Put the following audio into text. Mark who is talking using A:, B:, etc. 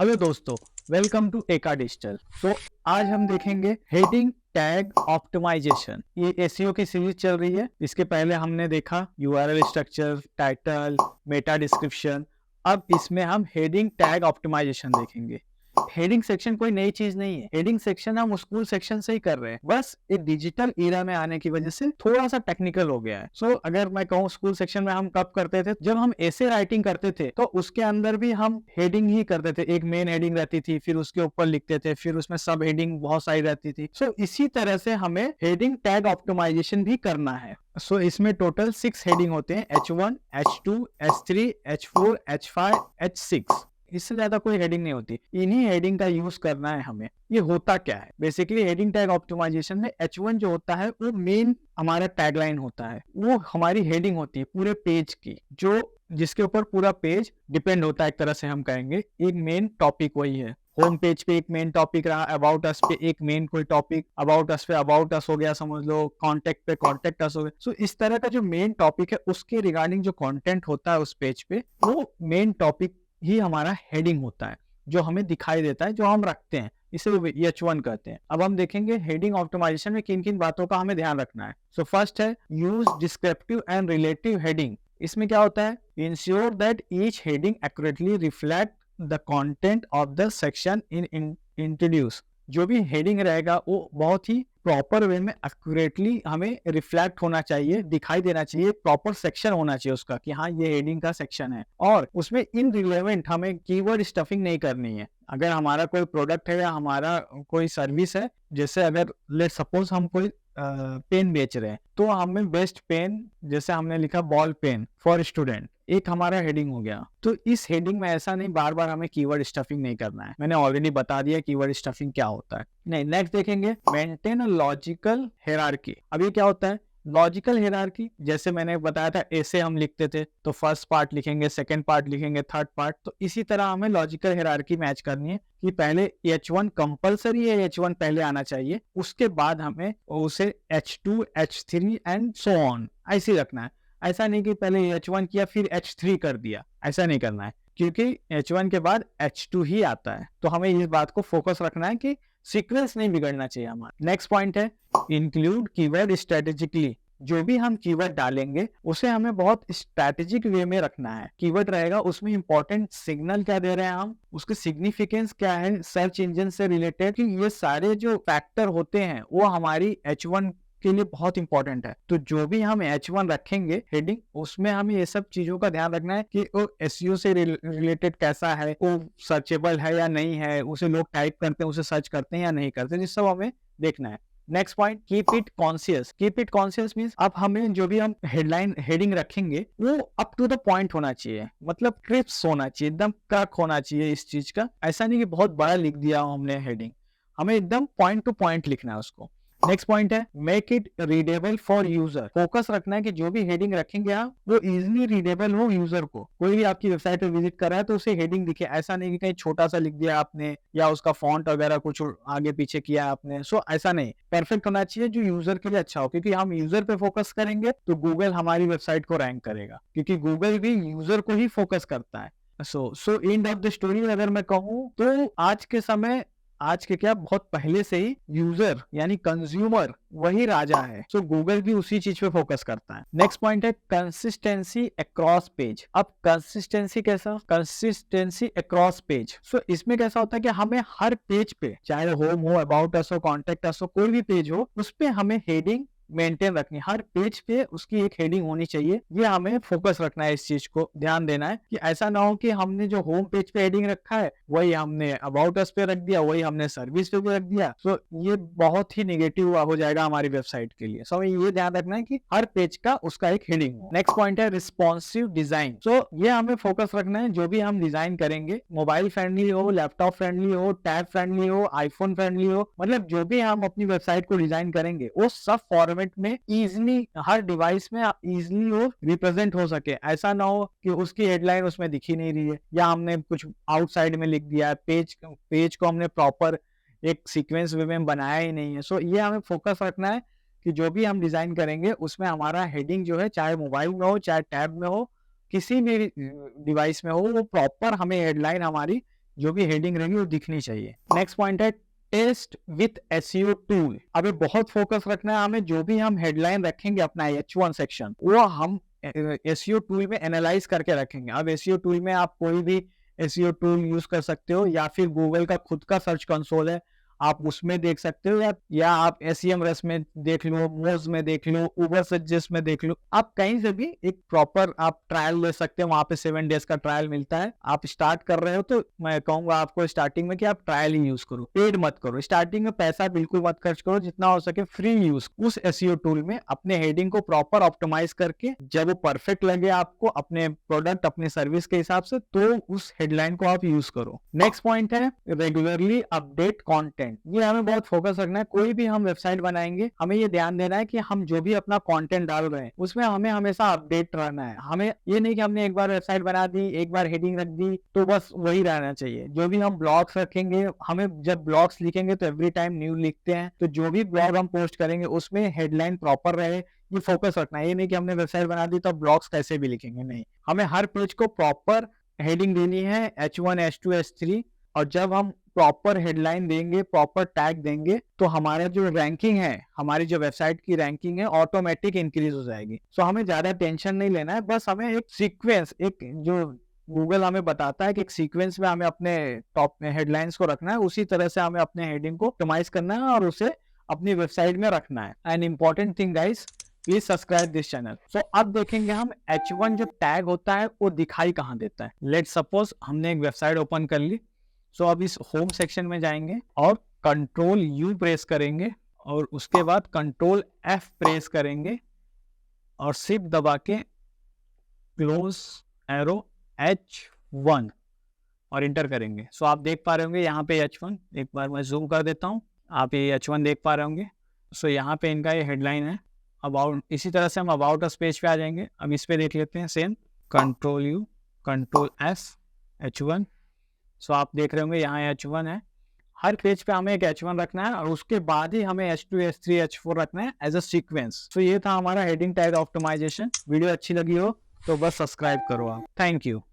A: Hello दोस्तों, welcome to एका digital. तो आज हम देखेंगे हेडिंग टैग ऑप्टिमाइजेशन। ये एसईओ की सीरीज चल रही है। इसके पहले हमने देखा URL structure, title, Meta description. अब इसमें हम हेडिंग टैग ऑप्टिमाइजेशन देखेंगे। हेडिंग सेक्शन कोई नई चीज नहीं है। हेडिंग सेक्शन हम स्कूल सेक्शन से ही कर रहे हैं, बस एक डिजिटल एरा में आने की वजह से थोड़ा सा टेक्निकल हो गया है। सो अगर मैं कहूँ स्कूल सेक्शन में हम कब करते थे, जब हम ऐसे राइटिंग करते थे तो उसके अंदर भी हम हेडिंग ही करते थे। एक मेन हेडिंग रहती थी, फिर उसके ऊपर लिखते थे, फिर उसमें सब हेडिंग बहुत सारी रहती थी। सो इसी तरह से हमें हेडिंग टैग ऑप्टिमाइजेशन भी करना है। सो इसमें टोटल 6 हेडिंग होते हैं, H1, H2, H3, H4, H5, H6। इससे ज्यादा कोई हेडिंग नहीं होती। इन्हीं हेडिंग का यूज करना है हमें। ये होता क्या है बेसिकली, हेडिंग टैग ऑप्टिमाइजेशन में H1 जो होता है वो मेन हमारा टैगलाइन होता है, वो हमारी हेडिंग होती है पूरे पेज की, जो जिसके ऊपर पूरा पेज डिपेंड होता है। एक तरह से हम कहेंगे एक मेन टॉपिक वही है। होम पेज पे एक मेन टॉपिक रहा, अबाउट अस पे एक मेन कोई टॉपिक, अबाउट अस पे अबाउट अस हो गया समझ लो, कॉन्टेक्ट पे कॉन्टेक्ट अस हो गया। सो इस तरह का जो मेन टॉपिक है उसके रिगार्डिंग जो कंटेंट होता है उस पेज पे, वो मेन टॉपिक ही हमारा हेडिंग होता है, जो हमें दिखाई देता है, जो हम रखते हैं। इसे H1 कहते हैं। अब हम देखेंगे हेडिंग ऑप्टिमाइजेशन में किन किन बातों का हमें ध्यान रखना है। सो फर्स्ट है use descriptive and relative heading. इसमें क्या होता है, ensure that each heading accurately reflect the content of the section in introduce. जो भी हेडिंग रहेगा वो बहुत ही प्रॉपर वे में एक्यूरेटली हमें रिफ्लेक्ट होना चाहिए, दिखाई देना चाहिए, प्रॉपर सेक्शन होना चाहिए उसका कि हाँ ये हेडिंग का सेक्शन है। और उसमें इनरिलेवेंट हमें कीवर्ड स्टफिंग नहीं करनी है। अगर हमारा कोई प्रोडक्ट है या हमारा कोई सर्विस है, जैसे अगर लेट सपोज हम कोई पेन बेच रहे हैं, तो हमें बेस्ट पेन, जैसे हमने लिखा बॉल पेन फॉर स्टूडेंट, एक हमारा हेडिंग हो गया। तो इस हेडिंग में ऐसा नहीं बार बार हमें कीवर्ड स्टफिंग नहीं करना है। मैंने ऑलरेडी बता दिया कीवर्ड स्टफिंग क्या होता है। नहीं, नेक्स्ट देखेंगे मेंटेन लॉजिकल हायरार्की। अब ये क्या होता है लॉजिकल हायरार्की? जैसे मैंने बताया था ऐसे हम लिखते थे, तो फर्स्ट पार्ट लिखेंगे, सेकंड पार्ट लिखेंगे, थर्ड पार्ट। तो इसी तरह हमें लॉजिकल हायरार्की मैच करनी है कि पहले H1 कंपलसरी है, H1 पहले आना चाहिए, उसके बाद हमें उसे H2, H3 and so on ऐसे रखना है। ऐसा नहीं कि पहले H1 किया फिर H3 कर दिया, ऐसा नहीं करना है, क्योंकि H1 के बाद H2 ही आता है। तो हमें इस बात को फोकस रखना है कि सीक्वेंस नहीं बिगड़ना चाहिए हमारा। नेक्स्ट पॉइंट है इंक्लूड कीवर्ड स्ट्रेटेजिकली। जो भी हम कीवर्ड डालेंगे उसे हमें बहुत स्ट्रेटेजिक वे में रखना है। कीवर्ड रहेगा उसमें इंपॉर्टेंट सिग्नल क्या दे रहे हैं हम, उसके सिग्निफिकेंस क्या है सर्च इंजन से रिलेटेड, कि ये सारे जो फैक्टर होते हैं वो हमारी H1 के लिए बहुत इंपॉर्टेंट है। तो जो भी हम H1 रखेंगे हेडिंग, उसमें हमें ये सब चीजों का ध्यान रखना है कि वो एसईओ से रिलेटेड कैसा है, वो सर्चेबल है या नहीं है, उसे लोग टाइप करते हैं, उसे सर्च करते हैं या नहीं करते, ये सब हमें देखना है। Next point, keep it conscious. Keep it conscious means अब हमें जो भी हम हेडलाइन हेडिंग रखेंगे वो अप टू द पॉइंट होना चाहिए, मतलब क्रिप्स होना चाहिए, एकदम क्रक होना चाहिए इस चीज का। ऐसा नहीं कि बहुत बड़ा लिख दिया हमने हेडिंग, हमें एकदम पॉइंट टू पॉइंट लिखना है उसको। नेक्स्ट पॉइंट है make it readable for user. Focus रखना है कि जो भी हेडिंग रखेंगे आप वो इजिली रीडेबल हो यूजर को। कोई भी आपकी वेबसाइट पर विजिट कर रहा है तो उसे हेडिंग दिखे, ऐसा नहीं कि कहीं छोटा सा लिख दिया आपने या उसका फॉन्ट वगैरह कुछ आगे पीछे किया आपने। सो ऐसा नहीं, परफेक्ट होना चाहिए जो यूजर के लिए अच्छा हो, क्योंकि हम यूजर पे फोकस करेंगे तो गूगल हमारी वेबसाइट को रैंक करेगा, क्योंकि गूगल भी यूजर को ही फोकस करता है। So end of the story अगर मैं कहूँ तो आज के समय, आज के क्या बहुत पहले से ही यूजर यानी कंज्यूमर वही राजा है। सो गूगल भी उसी चीज पे फोकस करता है। नेक्स्ट पॉइंट है कंसिस्टेंसी अक्रॉस पेज। अब कंसिस्टेंसी कैसा, कंसिस्टेंसी अक्रॉस पेज। सो इसमें कैसा होता है कि हमें हर पेज पे, चाहे होम हो, अबाउट अस हो, कॉन्टेक्ट अस हो, कोई भी पेज हो, उस पे हमें हेडिंग मेंटेन रखनी। हर पेज पे उसकी एक हेडिंग होनी चाहिए। ये हमें फोकस रखना है, इस चीज को ध्यान देना है कि ऐसा ना हो कि हमने जो होम पेज पे हेडिंग रखा है वही हमने अबाउट अस पे रख दिया, वही हमने सर्विस पे भी रख दिया। सो ये बहुत ही नेगेटिव हो जाएगा हमारी वेबसाइट के लिए। सो ये ध्यान रखना है कि हर पेज का उसका एक हेडिंग हो। नेक्स्ट पॉइंट है रिस्पॉन्सिव डिजाइन। सो ये हमें फोकस रखना है जो भी हम डिजाइन करेंगे, मोबाइल फ्रेंडली हो, लैपटॉप फ्रेंडली हो, टैब फ्रेंडली हो, आईफोन फ्रेंडली हो, मतलब जो भी हम अपनी वेबसाइट को डिजाइन करेंगे वो सब फॉर्मेट में इजिली हर डिवाइस में इजिली वो रिप्रेजेंट हो सके। ऐसा ना हो कि उसकी हेडलाइन उसमें दिखी नहीं रही है या हमने कुछ आउटसाइड में लिख दिया है, पेज को हमने प्रॉपर एक सीक्वेंस वे में बनाया ही नहीं है। सो ये हमें फोकस रखना है कि जो भी हम डिजाइन करेंगे उसमें हमारा हेडिंग जो है, चाहे मोबाइल में हो चाहे टैब में हो, किसी भी डिवाइस में हो, वो प्रॉपर हमें हेडलाइन हमारी जो भी हेडिंग रहेंगी वो दिखनी चाहिए। नेक्स्ट पॉइंट है टेस्ट विथ एसईओ टूल। अभी बहुत फोकस रखना है हमें, जो भी हम हेडलाइन रखेंगे अपना H1 सेक्शन वो हम एसईओ टूल में एनालाइज करके रखेंगे। अब एसईओ टूल में आप कोई भी एसईओ टूल यूज कर सकते हो, या फिर गूगल का खुद का सर्च कंसोल है आप उसमें देख सकते हो, या आप SEMrush में देख लो, मोज में देख लो, उबरसजेस्ट में देख लो। आप कहीं से भी एक प्रॉपर आप ट्रायल ले सकते हो, वहां पे 7 डेज का ट्रायल मिलता है। आप स्टार्ट कर रहे हो तो मैं कहूंगा आपको स्टार्टिंग में कि आप ट्रायल ही यूज करो, पेड मत करो। स्टार्टिंग में पैसा बिल्कुल मत खर्च करो, जितना हो सके फ्री यूज उस एसईओ टूल में अपने हेडिंग को प्रॉपर ऑप्टिमाइज करके, जब वो परफेक्ट लगे आपको अपने प्रोडक्ट अपने सर्विस के हिसाब से, तो उस हेडलाइन को आप यूज करो। नेक्स्ट पॉइंट है रेगुलरली अपडेट कंटेंट। ये हमें बहुत फोकस रखना है। कोई भी हम वेबसाइट बनाएंगे हमें ये ध्यान देना है कि हम जो भी अपना कंटेंट डाल रहे हैं उसमें हमें हमेशा अपडेट रहना है। हमें ये नहीं कि हमने एक बार वेबसाइट बना दी, एक बार हेडिंग रख दी तो बस वही रहना चाहिए। जो भी हम ब्लॉग्स रखेंगे, हमें जब ब्लॉग्स लिखेंगे तो एवरी टाइम न्यू लिखते हैं, तो जो भी ब्लॉग हम पोस्ट करेंगे उसमें हेडलाइन प्रॉपर रहे, ये फोकस रखना है। ये नहीं कि हमने वेबसाइट बना दी तो ब्लॉग्स कैसे भी लिखेंगे, नहीं, हमें हर पेज को प्रॉपर हेडिंग देनी है H1 H2 H3। और जब हम प्रॉपर हेडलाइन देंगे, प्रॉपर टैग देंगे, तो हमारा जो रैंकिंग है, हमारी जो वेबसाइट की रैंकिंग है ऑटोमेटिक इंक्रीज हो जाएगी। सो हमें ज्यादा टेंशन नहीं लेना है, बस हमें एक सीक्वेंस, एक जो गूगल हमें बताता है कि एक सीक्वेंस में हमें अपने टॉप में हेडलाइंस को रखना है, उसी तरह से हमें अपने हेडिंग को ऑप्टिमाइज करना है और उसे अपनी वेबसाइट में रखना है। And important thing guys, please subscribe this channel. So अब देखेंगे हम H1 जो टैग होता है वो दिखाई कहाँ देता है। लेट सपोज हमने एक वेबसाइट ओपन कर ली। सो अब इस होम सेक्शन में जाएंगे और कंट्रोल U प्रेस करेंगे और उसके बाद कंट्रोल F प्रेस करेंगे और शिफ्ट दबा के क्लोज एरो H1 और इंटर करेंगे। सो आप देख पा रहे होंगे यहाँ पे H1, एक बार मैं जूम कर देता हूँ, आप ये H1 देख पा रहे होंगे। सो यहाँ पे इनका ये हेडलाइन है अबाउट। इसी तरह से हम अबाउट अस पेज पे आ जाएंगे। अब इस पे देख लेते हैं same, control U control S H1। सो आप देख रहे होंगे यहाँ H1 है। हर पेज पे हमें एक H1 रखना है और उसके बाद ही हमें H2 H3 H4 रखना है एज अ सीक्वेंस। सो ये था हमारा हेडिंग टैग ऑप्टिमाइजेशन। वीडियो अच्छी लगी हो तो बस सब्सक्राइब करो आप। Thank you.